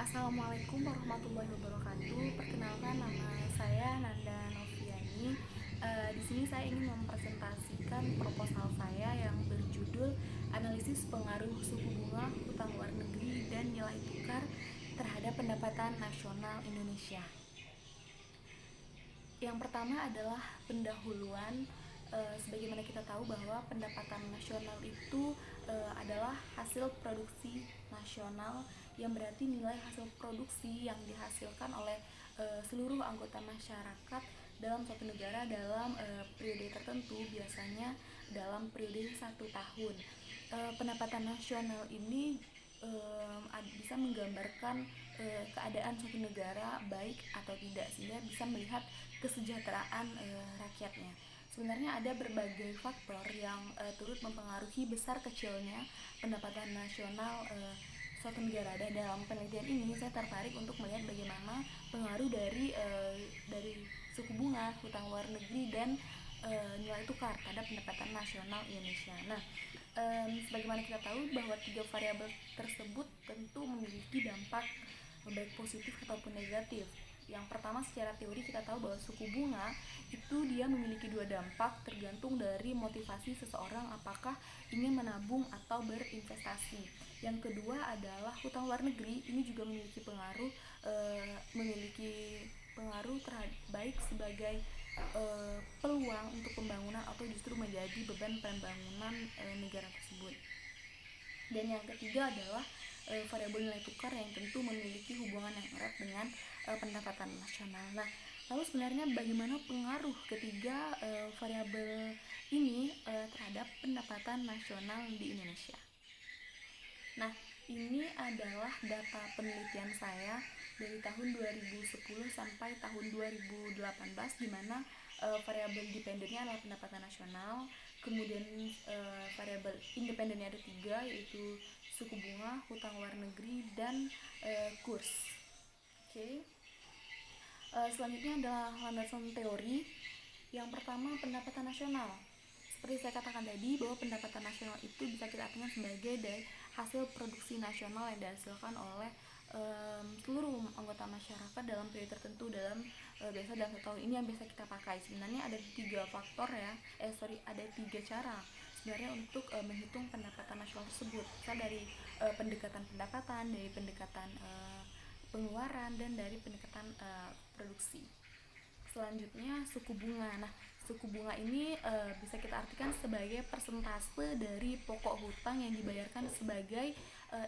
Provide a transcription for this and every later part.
Assalamualaikum warahmatullahi wabarakatuh. Perkenalkan, nama saya Nanda Noviani. Di sini saya ingin mempresentasikan proposal saya yang berjudul Analisis Pengaruh Suku Bunga Hutang Luar Negeri dan Nilai Tukar terhadap Pendapatan Nasional Indonesia. Yang pertama adalah pendahuluan. Sebagaimana kita tahu bahwa pendapatan nasional itu adalah hasil produksi nasional, yang berarti nilai hasil produksi yang dihasilkan oleh seluruh anggota masyarakat dalam suatu negara dalam periode tertentu, biasanya dalam periode 1 tahun. Pendapatan nasional ini bisa menggambarkan keadaan suatu negara baik atau tidak, sehingga bisa melihat kesejahteraan rakyatnya. Sebenarnya ada berbagai faktor yang turut mempengaruhi besar kecilnya pendapatan nasional suatu negara. Dan dalam penelitian ini saya tertarik untuk melihat bagaimana pengaruh dari suku bunga, hutang luar negeri, dan nilai tukar terhadap pendapatan nasional Indonesia. Nah, sebagaimana kita tahu bahwa 3 variabel tersebut tentu memiliki dampak baik positif ataupun negatif. Yang pertama, secara teori kita tahu bahwa suku bunga itu dia memiliki 2 dampak tergantung dari motivasi seseorang apakah ingin menabung atau berinvestasi. Yang kedua adalah hutang luar negeri, ini juga memiliki pengaruh terhadap baik sebagai peluang untuk pembangunan atau justru menjadi beban pembangunan negara tersebut. Dan yang ketiga adalah variabel nilai tukar yang tentu memiliki hubungan yang erat dengan pendapatan nasional. Nah, lalu sebenarnya bagaimana pengaruh ketiga variabel ini terhadap pendapatan nasional di Indonesia? Nah, ini adalah data penelitian saya dari tahun 2010 sampai tahun 2018, di mana variabel dependennya adalah pendapatan nasional, kemudian variabel independennya ada 3, yaitu suku bunga, hutang luar negeri, dan kurs. Oke. Selanjutnya adalah landasan teori. Yang pertama, pendapatan nasional. Seperti saya katakan tadi, bahwa pendapatan nasional itu bisa kita artikan sebagai dari hasil produksi nasional yang dihasilkan oleh seluruh anggota masyarakat dalam periode tertentu, biasa dalam 1 tahun ini yang biasa kita pakai. Sebenarnya ada 3 faktor ya, ada 3 cara sebenarnya untuk menghitung pendapatan nasional tersebut. Misal dari pendekatan pendapatan, dari pendekatan pengeluaran, dan dari pendekatan produksi. Selanjutnya, suku bunga. Nah, suku bunga ini bisa kita artikan sebagai persentase dari pokok hutang yang dibayarkan sebagai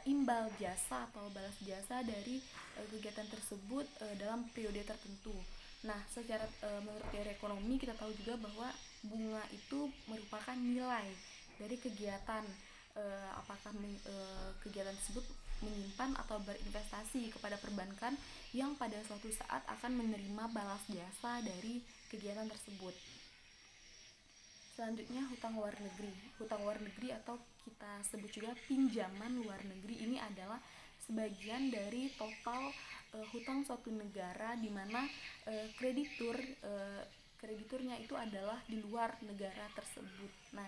imbal jasa atau balas jasa dari kegiatan tersebut dalam periode tertentu. Nah, secara menurut teori ekonomi kita tahu juga bahwa bunga itu merupakan nilai dari kegiatan, apakah kegiatan tersebut menyimpan atau berinvestasi kepada perbankan yang pada suatu saat akan menerima balas jasa dari kegiatan tersebut. Selanjutnya, hutang luar negeri. Hutang luar negeri atau kita sebut juga pinjaman luar negeri ini adalah sebagian dari total hutang suatu negara, di mana krediturnya itu adalah di luar negara tersebut. Nah,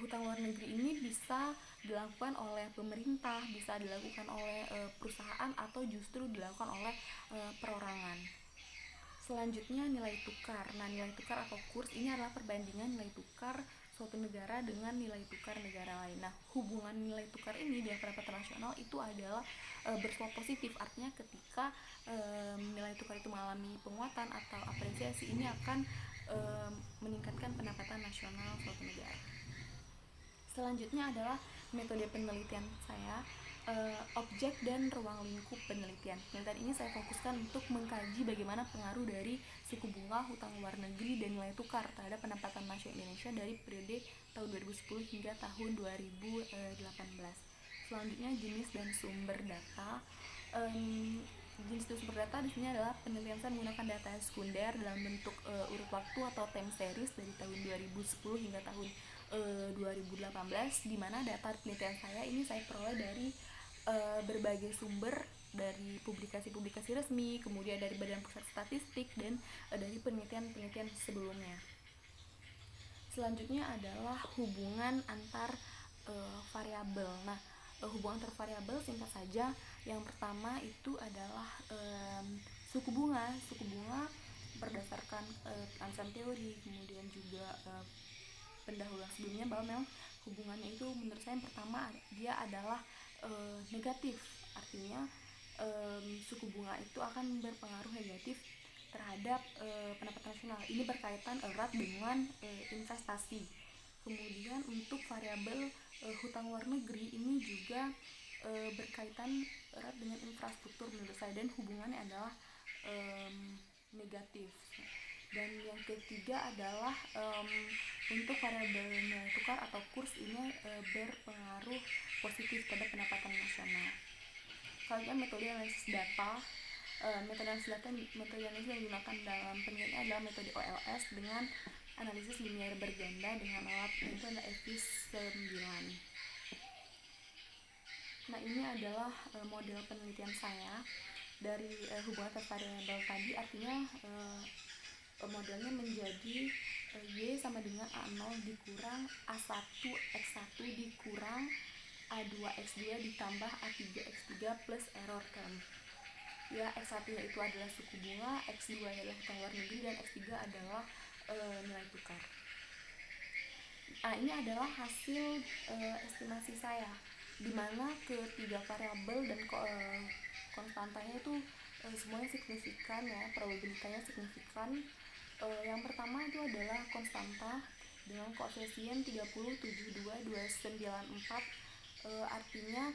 hutang luar negeri ini bisa dilakukan oleh pemerintah, bisa dilakukan oleh perusahaan, atau justru dilakukan oleh perorangan. Selanjutnya, nilai tukar. Nah, nilai tukar atau kurs ini adalah perbandingan nilai tukar suatu negara dengan nilai tukar negara lain. Nah, hubungan nilai tukar ini di pendapatan nasional itu adalah bersifat positif, artinya ketika nilai tukar itu mengalami penguatan atau apresiasi, ini akan meningkatkan pendapatan nasional suatu negara. Selanjutnya adalah metode penelitian saya, objek dan ruang lingkup penelitian. Penelitian ini saya fokuskan untuk mengkaji bagaimana pengaruh dari suku bunga, hutang luar negeri, dan nilai tukar terhadap pendapatan nasional Indonesia dari periode tahun 2010 hingga tahun 2018. Selanjutnya, jenis dan sumber data. Jenis dan sumber data di sini adalah penelitian saya menggunakan data sekunder dalam bentuk urut waktu atau time series dari tahun 2010 hingga tahun 2018, di mana data penelitian saya ini saya peroleh dari berbagai sumber, dari publikasi-publikasi resmi, kemudian dari Badan Pusat Statistik, dan dari penelitian-penelitian sebelumnya. Selanjutnya adalah hubungan antar variabel. Nah, hubungan antar variabel singkat saja Yang pertama itu adalah suku bunga. Suku bunga berdasarkan Einstein teori, kemudian juga pendahuluan sebelumnya, bahwa memang hubungannya itu menurut saya yang pertama dia adalah negatif. Artinya suku bunga itu akan berpengaruh negatif terhadap pendapatan nasional. Ini berkaitan erat dengan investasi. Kemudian untuk variabel hutang luar negeri ini juga berkaitan erat dengan infrastruktur menurut saya, dan hubungannya adalah negatif. Dan yang ketiga adalah untuk variabel nilai tukar atau kurs ini berpengaruh positif pada pendapatan nasional. Selanjutnya metode analisis data. Metode analisis yang digunakan dalam penelitian adalah metode OLS dengan analisis linier berganda dengan alat itu adalah EFIS 9. Nah, ini adalah model penelitian saya dari hubungan variabel tadi. Artinya modelnya menjadi Y sama dengan A0 dikurang A1 X1 dikurang A2X2 ditambah A3X3 plus error term. Ya, X1 itu adalah suku bunga, X2 adalah hutang luar negeri, dan X3 adalah nilai tukar. Nah, ini adalah hasil estimasi saya, di mana ketiga variabel dan konstantanya itu semuanya signifikan ya, probabilitasnya signifikan. Yang pertama itu adalah konstanta dengan koefisien 30,72,294. Artinya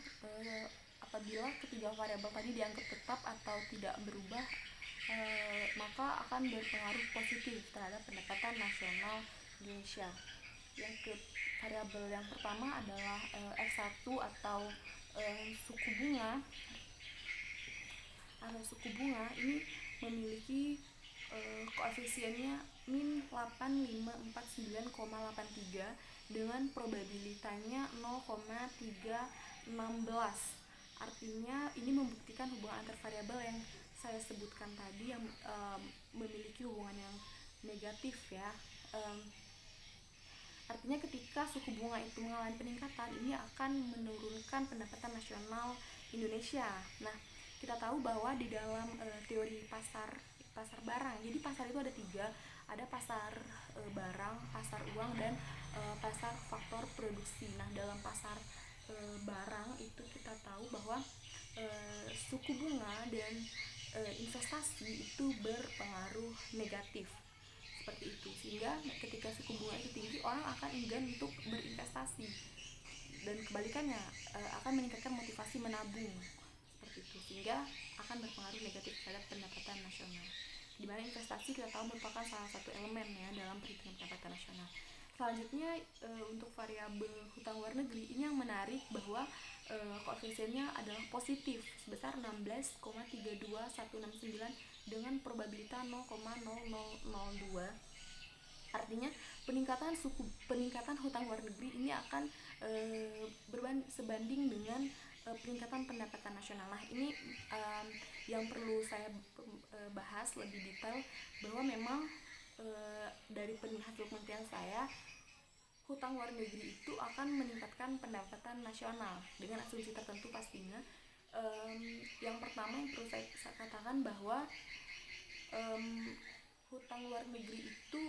apabila ketiga variabel tadi dianggap tetap atau tidak berubah, maka akan berpengaruh positif terhadap pendapatan nasional Indonesia. Yang variabel yang pertama adalah X1 atau suku bunga. Suku bunga ini memiliki koefisiennya min 8549,83 dengan probabilitasnya 0,316. Artinya ini membuktikan hubungan antar variabel yang saya sebutkan tadi yang memiliki hubungan yang negatif ya. Artinya ketika suku bunga itu mengalami peningkatan, ini akan menurunkan pendapatan nasional Indonesia. Nah, kita tahu bahwa di dalam teori pasar barang, jadi pasar itu ada 3, ada pasar barang, pasar uang, dan pasar faktor produksi. Nah, dalam pasar barang itu kita tahu bahwa suku bunga dan investasi itu berpengaruh negatif seperti itu, sehingga ketika suku bunga itu tinggi, orang akan enggan untuk berinvestasi, dan kebalikannya akan meningkatkan motivasi menabung seperti itu, sehingga akan berpengaruh negatif terhadap pendapatan nasional, di mana investasi kita tahu merupakan salah satu elemen ya dalam perhitungan pendapatan nasional. Selanjutnya untuk variabel hutang luar negeri ini yang menarik bahwa koefisiennya adalah positif sebesar 16,32169 dengan probabilitas 0,0002. Artinya peningkatan hutang luar negeri ini akan sebanding dengan peningkatan pendapatan nasional. Nah, ini yang perlu saya bahas lebih detail, bahwa memang dari hasil penelitian saya, hutang luar negeri itu akan meningkatkan pendapatan nasional dengan asumsi tertentu pastinya. Yang pertama yang perlu saya katakan bahwa hutang luar negeri itu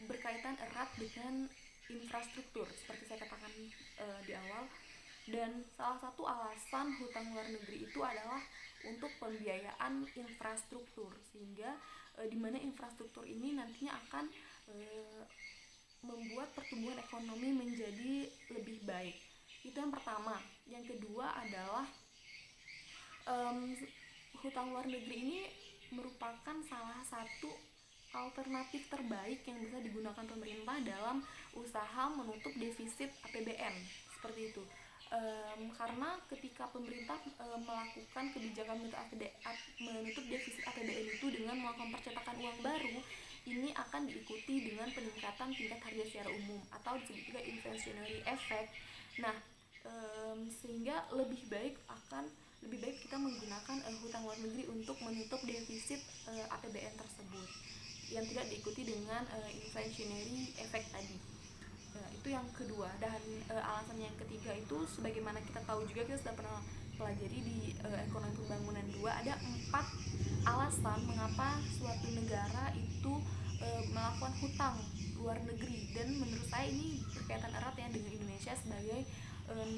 berkaitan erat dengan infrastruktur seperti saya katakan di awal, dan salah satu alasan hutang luar negeri itu adalah untuk pembiayaan infrastruktur, sehingga di mana infrastruktur ini nantinya akan membuat pertumbuhan ekonomi menjadi lebih baik. Itu yang pertama. Yang kedua adalah hutang luar negeri ini merupakan salah satu alternatif terbaik yang bisa digunakan pemerintah dalam usaha menutup defisit APBN seperti itu. Karena ketika pemerintah melakukan kebijakan menutup defisit APBN itu dengan melakukan percetakan uang baru, ini akan diikuti dengan peningkatan tingkat harga secara umum atau disebut juga inflationary effect. Nah, sehingga lebih baik kita menggunakan hutang luar negeri untuk menutup defisit APBN tersebut yang tidak diikuti dengan inflationary effect tadi. Itu yang kedua. Dan alasan yang ketiga itu, sebagaimana kita tahu juga, kita sudah pernah pelajari di ekonomi pembangunan 2, ada 4 alasan mengapa suatu negara itu melakukan hutang luar negeri, dan menurut saya ini berkaitan erat ya dengan Indonesia sebagai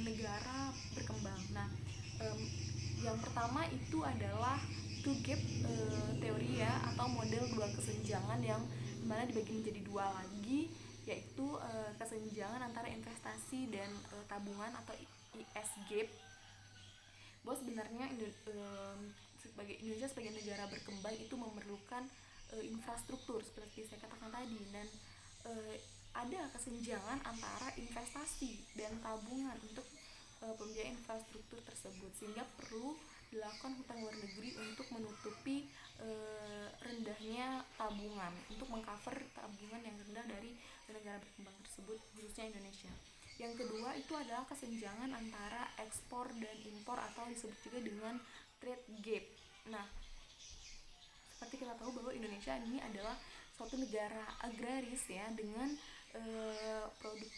negara berkembang. Nah, yang pertama itu adalah two gap teori ya, atau model dua kesenjangan, yang dimana dibagi menjadi dua lagi, yaitu kesenjangan antara investasi dan tabungan atau IS-gap. Bahwa sebenarnya Indonesia sebagai negara berkembang itu memerlukan infrastruktur seperti saya katakan tadi, dan ada kesenjangan antara investasi dan tabungan untuk pembiayaan infrastruktur tersebut, sehingga perlu dilakukan hutang luar negeri untuk menutupi rendahnya tabungan, untuk mengcover tabungan yang rendah dari negara berkembang tersebut, khususnya Indonesia. Yang kedua itu adalah kesenjangan antara ekspor dan impor, atau disebut juga dengan trade gap. Nah, seperti kita tahu bahwa Indonesia ini adalah suatu negara agraris ya, dengan produk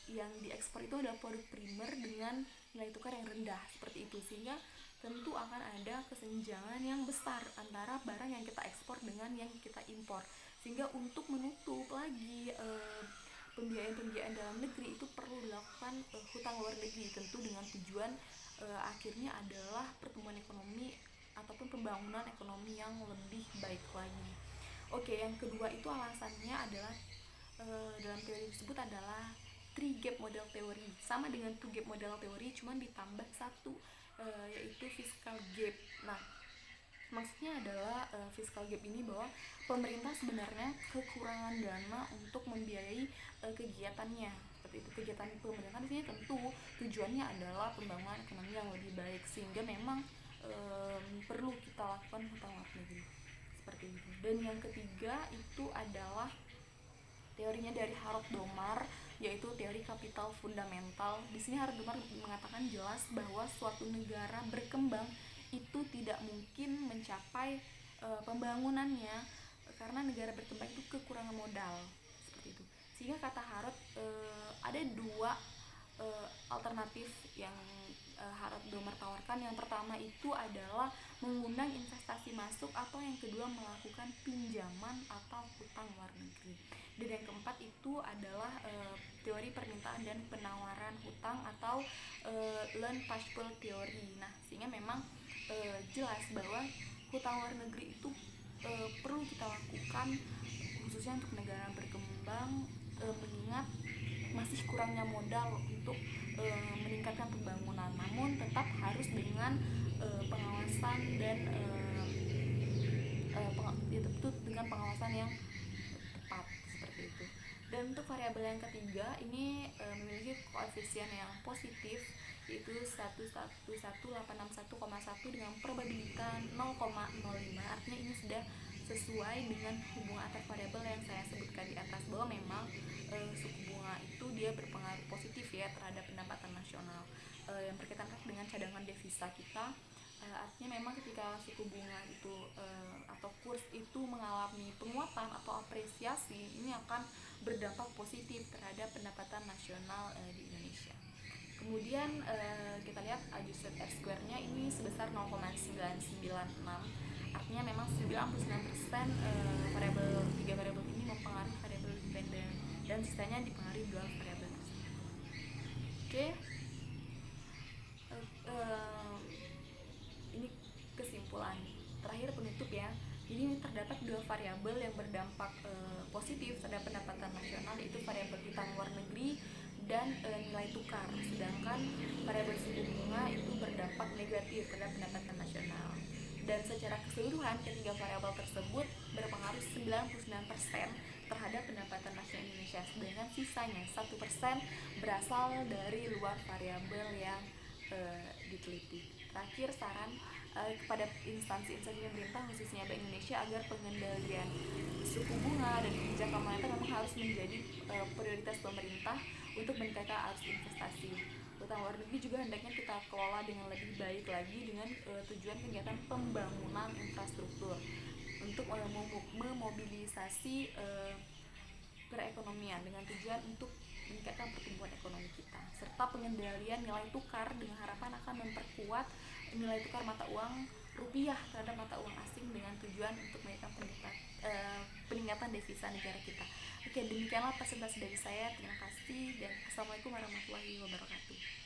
yang diekspor itu adalah produk primer dengan nilai tukar yang rendah seperti itu, sehingga tentu akan ada kesenjangan yang besar antara barang yang kita ekspor dengan yang kita impor, sehingga untuk menutup lagi pembiayaan dalam negeri itu perlu dilakukan hutang luar negeri, tentu dengan tujuan akhirnya adalah pertumbuhan ekonomi ataupun pembangunan ekonomi yang lebih baik lagi. Oke, yang kedua itu alasannya adalah dalam teori tersebut adalah three gap model teori, sama dengan two gap model teori, cuman ditambah satu yaitu fiscal gap. Nah, maksudnya adalah fiscal gap ini bahwa pemerintah sebenarnya kekurangan dana untuk membiayai kegiatannya. Seperti itu, kegiatan pemerintah di sini tentu tujuannya adalah pembangunan ekonomi yang lebih baik, sehingga memang perlu kita lakukan hutang luar negeri seperti itu. Dan yang ketiga itu adalah teorinya dari Harold Domar, yaitu teori kapital fundamental. Di sini Harold Domar mengatakan jelas bahwa suatu negara berkembang itu tidak mungkin mencapai pembangunannya karena negara berkembang itu kekurangan modal seperti itu. Sehingga kata Harold ada dua alternatif yang Harold Domar tawarkan. Yang pertama itu adalah mengundang investasi masuk, atau yang kedua melakukan pinjaman atau hutang luar negeri. Dan yang keempat itu adalah teori permintaan dan penawaran hutang, atau loan possible theory. Nah, sehingga memang jelas bahwa hutang luar negeri itu perlu kita lakukan khususnya untuk negara berkembang, mengingat masih kurangnya modal untuk meningkatkan pembangunan, namun tetap harus dengan pengawasan dan dengan pengawasan yang tepat seperti itu. Dan untuk variabel yang ketiga ini memiliki koefisien yang positif, yaitu 1,861,1 dengan probabilitas 0,05. Artinya ini sudah sesuai dengan hubungan antar variabel yang saya sebutkan di atas, bahwa memang suku bunga itu dia berpengaruh positif ya terhadap pendapatan nasional yang berkaitan dengan cadangan devisa kita. Artinya memang ketika suku bunga itu atau kurs itu mengalami penguatan atau apresiasi, ini akan berdampak positif terhadap pendapatan nasional di Indonesia. Kemudian kita lihat adjusted R-square-nya ini sebesar 0,996. Artinya memang 99% tiga variabel ini mempengaruhi variabel dependen, dan sisanya dipengaruhi dua variabel tersebut. Oke. Ini kesimpulan terakhir penutup ya. Jadi terdapat dua variabel yang berdampak positif terhadap pendapatan nasional, yaitu variabel hutang luar negeri dan nilai tukar. Sedangkan variabel suku bunga itu berdampak negatif terhadap pendapatan nasional. Dan secara keseluruhan ketiga variabel tersebut berpengaruh 99% terhadap pendapatan nasional Indonesia, sedangkan sisanya 1% berasal dari luar variabel yang diteliti. Terakhir, saran kepada instansi-instansi pemerintah khususnya Bank Indonesia agar pengendalian suku bunga dan kebijakan moneter memang harus menjadi prioritas pemerintah untuk meningkatkan arus investasi. Hutang luar negeri juga hendaknya kita kelola dengan lebih baik lagi dengan tujuan kegiatan pembangunan infrastruktur untuk memobilisasi perekonomian dengan tujuan untuk meningkatkan pertumbuhan ekonomi kita, serta pengendalian nilai tukar dengan harapan akan memperkuat nilai tukar mata uang rupiah terhadap mata uang asing dengan tujuan untuk meningkatkan peningkatan devisa negara kita. Oke, demikianlah presentasi dari saya. Terima kasih dan assalamualaikum warahmatullahi wabarakatuh.